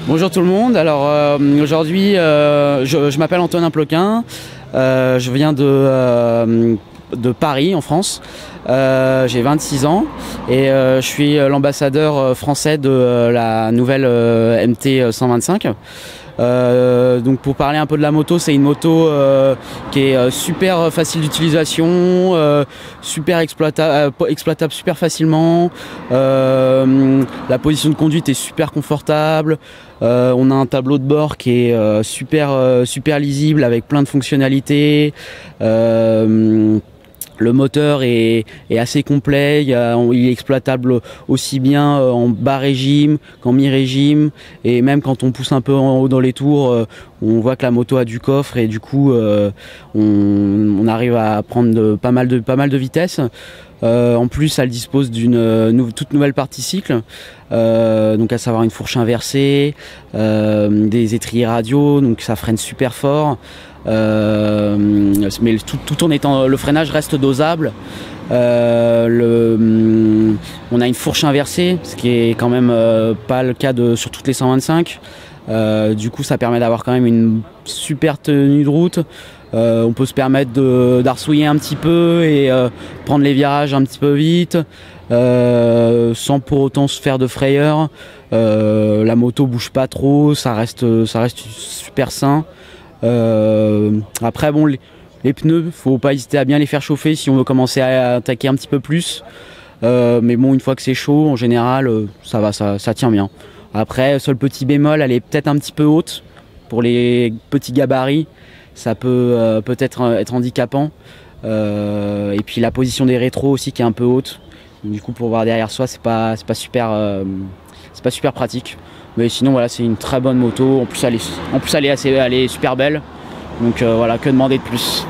Bonjour tout le monde, alors aujourd'hui je m'appelle Antonin Ploquin, je viens de Paris en France, j'ai 26 ans et je suis l'ambassadeur français de la nouvelle MT 125. Donc pour parler un peu de la moto, c'est une moto qui est super facile d'utilisation, super exploitable super facilement, la position de conduite est super confortable, on a un tableau de bord qui est super lisible avec plein de fonctionnalités. Le moteur est assez complet, il est exploitable aussi bien en bas régime qu'en mi-régime, et même quand on pousse un peu en haut dans les tours, on voit que la moto a du coffre et du coup on arrive à prendre pas mal de vitesse. En plus, elle dispose d'une toute nouvelle partie cycle, donc à savoir une fourche inversée, des étriers radio, donc ça freine super fort. Mais tout en étant, le freinage reste dosable. On a une fourche inversée, ce qui est quand même pas le cas sur toutes les 125. Du coup, ça permet d'avoir quand même une super tenue de route. On peut se permettre d'arsouiller un petit peu et prendre les virages un petit peu vite, sans pour autant se faire de frayeur. La moto bouge pas trop, ça reste super sain. Après bon, les pneus, faut pas hésiter à bien les faire chauffer si on veut commencer à attaquer un petit peu plus. Mais bon, une fois que c'est chaud, en général, ça va, ça tient bien. Après, seul petit bémol, elle est peut-être un petit peu haute pour les petits gabarits. Ça peut peut-être être handicapant. Et puis la position des rétros aussi qui est un peu haute. Du coup, pour voir derrière soi, c'est pas super pratique. Mais sinon, voilà, c'est une très bonne moto. En plus, elle est super belle. Donc voilà, que demander de plus.